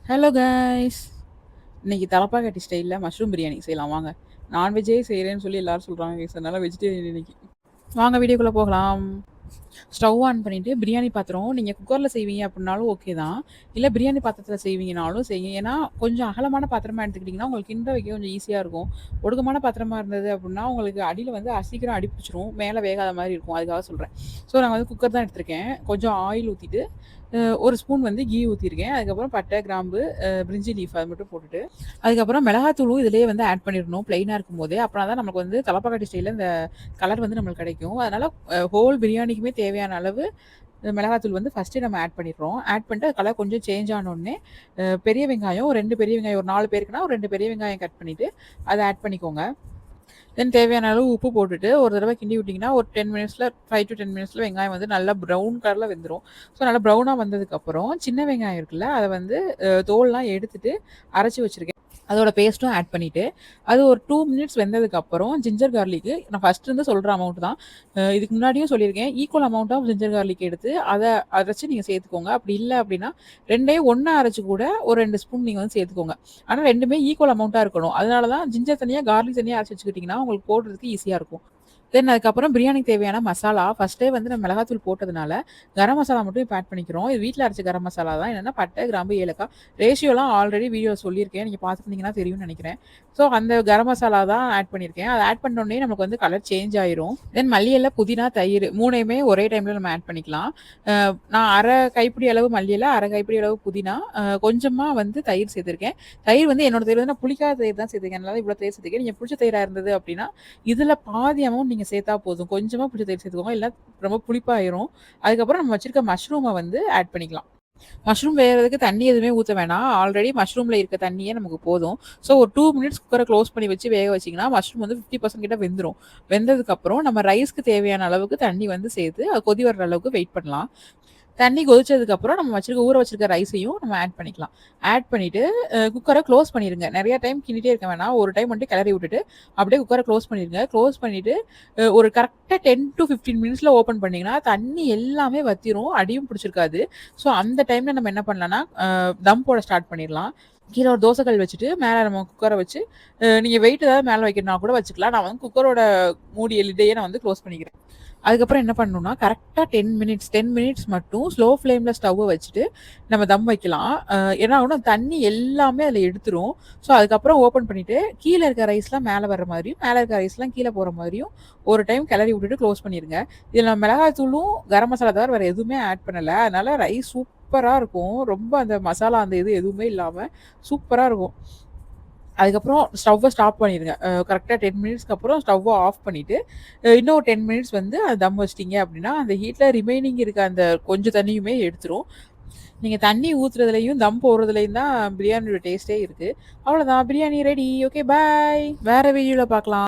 Hello guys! இன்னைக்கு தலப்பாக்கட்டி ஸ்டைல்ல mushroom biryani செய்யலாம் வாங்க. நான்வெஜ்ஜே செய்றேன்னு சொல்லி எல்லாரும் சொல்றாங்க கைஸ். அதனால வெஜிடேரியன் இன்னைக்கு. வாங்க வீடியோக்குள்ள போகலாம். ஸ்டவ் ஆன் பண்ணிட்டு பிரியாணி பாத்திரம் நீங்க குக்கர்ல செய்வீங்க அப்படின்னாலும் ஓகே தான். இல்ல பிரியாணி பாத்திரத்துல செய்வீங்கனாலும் செய்யுங்க. ஏன்னா கொஞ்சம் அகலமான பாத்திரமா எடுத்துக்கிட்டீங்கன்னா, உங்களுக்கு கிண்ட வைக்க கொஞ்சம் ஈஸியா இருக்கும். ஒடுக்கமான பாத்திரமா இருந்தது அப்படின்னா, உங்களுக்கு அடியில வந்து சீக்கிரம் அடி பிடிச்சிரும். மேல வேகாத மாரி இருக்கும். அதுக்காக சொல்றேன். ஸோ நான் வந்து குக்கர் தான் எடுத்திருக்கேன். கொஞ்சம் ஆயில் ஊத்திட்டு, 1 ஸ்பூன் வந்து கீ ஊத்திருக்கேன். அதுக்கப்புறம் பட்டை, கிராம்பு, பிரிஞ்சி லீஃப் அது மட்டும் போட்டுட்டு, அதுக்கப்புறம் மிளகாத்தூளும் இதிலேயே வந்து ஆட் பண்ணிடணும். பிளெயினா இருக்கும்போதே. அப்பனா தான் நமக்கு வந்து தலப்பாக்கட்டி ஸ்டைல்ல இந்த கலர் வந்து நம்மளுக்கு கிடைக்கும். அதனால ஹோல் பிரியாணிக்குமே தேவையான அளவு மிளகாத்தூள் வந்து ஃபர்ஸ்ட்டே நம்ம ஆட் பண்ணிடுறோம். ஆட் பண்ணிட்டு அது கலர் கொஞ்சம் சேஞ்ச் ஆனோனே, பெரிய வெங்காயம் 2 பெரிய வெங்காயம் ஒரு 4 பேருக்குன்னா, ஒரு 2 பெரிய வெங்காயம் கட் பண்ணிட்டு, அத ஆட் பண்ணிக்கோங்க. தென் தேவையான அளவு உப்பு போட்டுட்டு, ஒரு தடவ கிண்டி விட்டீங்கன்னா, ஒரு 10 மினிட்ஸ்ல 5 டூ 10 மினிட்ஸ்ல வெங்காயம் வந்து நல்லா ப்ரவுன் கலர்ல வெந்துரும். ஸோ நல்லா ப்ரவுனா வந்ததுக்கப்புறம், சின்ன வெங்காயம் இருக்குல்ல, அத வந்து தோல்லாம் எடுத்துட்டு அரைச்சு வச்சிருக்கேன். அதோட பேஸ்ட்டும் ஆட் பண்ணிட்டு, அது ஒரு 2 மினிட்ஸ் வெந்ததுக்கப்புறம் ஜிஞ்சர் கார்லிக்கு நான் ஃபர்ஸ்ட் இருந்து சொல்ற அமௌண்ட் தான். இதுக்கு முன்னாடியும் சொல்லியிருக்கேன். Equal amount of ginger garlic எடுத்து, அத அரைச்சு நீங்க சேர்த்துக்கோங்க. அப்படி இல்ல அப்படின்னா, 2யும் ஒண்ணா அரைச்சு கூட ஒரு 2 ஸ்பூன் நீங்க வந்து சேர்த்துக்கோங்க. ஆனா 2மே ஈக்குவல் அமௌண்ட்டா இருக்கணும். அதனால தான் ஜிஞ்சர் தனியா, கார்லிக் தனியா அரைச்சு வச்சுக்கிட்டீங்கன்னா, உங்களுக்கு போடுறதுக்கு ஈஸியா இருக்கும். தென் அதுக்கப்புறம் பிரியாணிக்கு தேவையான மசாலா, ஃபர்ஸ்ட்டே வந்து நம்ம மிளகாத்தூள் போட்டதுனால, கரம் மசாலா மட்டும் இப்ப ஆட் பண்ணிக்கிறோம். இது வீட்ல அரைச்ச கரம் மசாலா தான். என்னன்னா பட்டை, கிராம்பு, ஏலக்காய். ரேஷியோலாம் ஆல்ரெடி வீடியோல சொல்லியிருக்கேன். நீங்க பார்த்துருந்தீங்கன்னா தெரியும்னு நெனைக்கிறேன். ஸோ அந்த கரம் மசாலா தான் ஆட் பண்ணியிருக்கேன். அத ஆட் பண்ணோனே நமக்கு வந்து கலர் சேஞ்ச் ஆயிரும். தென் மல்லி இல, புதினா, தயிர் 3யுமே ஒரே டைம்ல நம்ம ஆட் பண்ணிக்கலாம். நான் 1/2 கைப்பிடி அளவு மல்லி இல, 1/2 கைப்பிடி அளவு புதினா, கொஞ்சமா வந்து தயிர் சேர்த்திருக்கேன். தயிர் வந்து என்னோட தயிர் வந்து நான் புளிக்காத தயிர் தான் சேர்த்திருக்கேன். அதனால இவ்வளோ தயிர் சேர்த்திருக்கேன். நீங்க புளிச்ச தயிரா இருந்தது அப்படின்னா, இதுல பாதி அமௌண்ட் நீங்க சேர்த்தா போதும். கொஞ்சமா புளி தயிர் சேர்த்துக்கோங்க. இல்ல ரொம்ப புளிப்பாயிரும். அதுக்கப்புறம் நம்ம வச்சிருக்க மஷ்ரூம வந்து ஆட் பண்ணிக்கலாம். மஷ்ரூம் வேகறதுக்கு தண்ணி எதுவுமே ஊத்த வேணாம். ஆல்ரெடி மஷ்ரூம்ல இருக்க தண்ணியே நமக்கு போதும். ஸோ ஒரு 2 மினிட்ஸ் குக்கர க்ளோஸ் பண்ணி வச்சு வேக வச்சீங்கன்னா, மஷ்ரூம் வந்து 50% கிட்ட வெந்துரும். வெந்ததுக்கப்புறம் நம்ம ரைஸ்க்கு தேவையான அளவுக்கு தண்ணி வந்து சேர்த்து, அது கொதி வர்ற அளவுக்கு வெயிட் பண்ணலாம். தண்ணி கொதிச்சதுக்கப்புறம் நம்ம ஊற வச்சிருக்க ரைஸையும் நம்ம ஆட் பண்ணிக்கலாம். ஆட் பண்ணிட்டு குக்கர க்ளோஸ் பண்ணிருங்க. நெறைய டைம் கிண்டிட்டே இருக்க வேணாம். ஒரு டைம் மட்டும் கிளறி விட்டுட்டு, அப்படியே குக்கர க்ளோஸ் பண்ணிருங்க. க்ளோஸ் பண்ணிட்டு ஒரு கரெக்ட்டா 10 டூ 15 மினிட்ஸ்ல ஓப்பன் பண்ணீங்கன்னா, தண்ணி எல்லாமே வத்திரும். அடியும் பிடிச்சிருக்காது. ஸோ அந்த டைம்ல நம்ம என்ன பண்ணலாம்னா, தம் போட ஸ்டார்ட் பண்ணிரலாம். கீழ ஒரு தோசை கல் வச்சுட்டு, மேல நம்ம குக்கர வச்சு, நீங்க வெயிட் ஏதாவது மேல வைக்கணும்னா கூட வச்சுக்கலாம். நான் வந்து குக்கரோட மூடிய லிட்டையே நான் வந்து க்ளோஸ் பண்ணிக்கிறேன். அதுக்கப்புறம் என்ன பண்ணணும்னா, கரெக்ட்டா 10 மினிட்ஸ் மட்டும் ஸ்லோ ஃப்ளேம்ல ஸ்டவ்வ வச்சுட்டு, நம்ம தம் வைக்கலாம். என்ன ஆகும்னா, தண்ணி எல்லாமே அதில எடுத்துரும். ஸோ, அதுக்கப்புறம் ஓப்பன் பண்ணிட்டு, கீழ இருக்க ரைஸ்லாம் மேல வர்ற மாரியும், மேல இருக்க ரைஸ்லாம் கீழ போற மாரியும் ஒரு டைம் கிளறி விட்டுட்டு க்ளோஸ் பண்ணிருங்க. இதில நம்ம மிளகாய் தூளும், கரம் மசாலா தவிர வேற எதுவுமே ஆட் பண்ணல. அதனால ரைஸ் சூப்பரா இருக்கும். ரொம்ப அந்த மசாலா அந்த இது எதுவுமே இல்லாம சூப்பரா இருக்கும். அதுக்கப்புறம் ஸ்டவ்வ ஸ்டாப் பண்ணிருங்க. கரெக்ட்டா 10 மினிட்ஸ்க்கு அப்புறம் ஸ்டவ்வ ஆஃப் பண்ணிட்டு, இன்னும் 10 மினிட்ஸ் வந்து தம் வச்சுட்டீங்க அப்படின்னா, அந்த ஹீட்ல ரிமைனிங் இருக்க அந்த கொஞ்சம் தண்ணியுமே எடுத்துரும். நீங்க தண்ணி ஊத்துறதுலயும், தம் போடுறதுலயும் தான் பிரியாணியோட டேஸ்ட்டே இருக்கு. அவ்வளோதான் பிரியாணி ரெடி. Okay bye. வேற வீடியோல பார்க்கலாம்.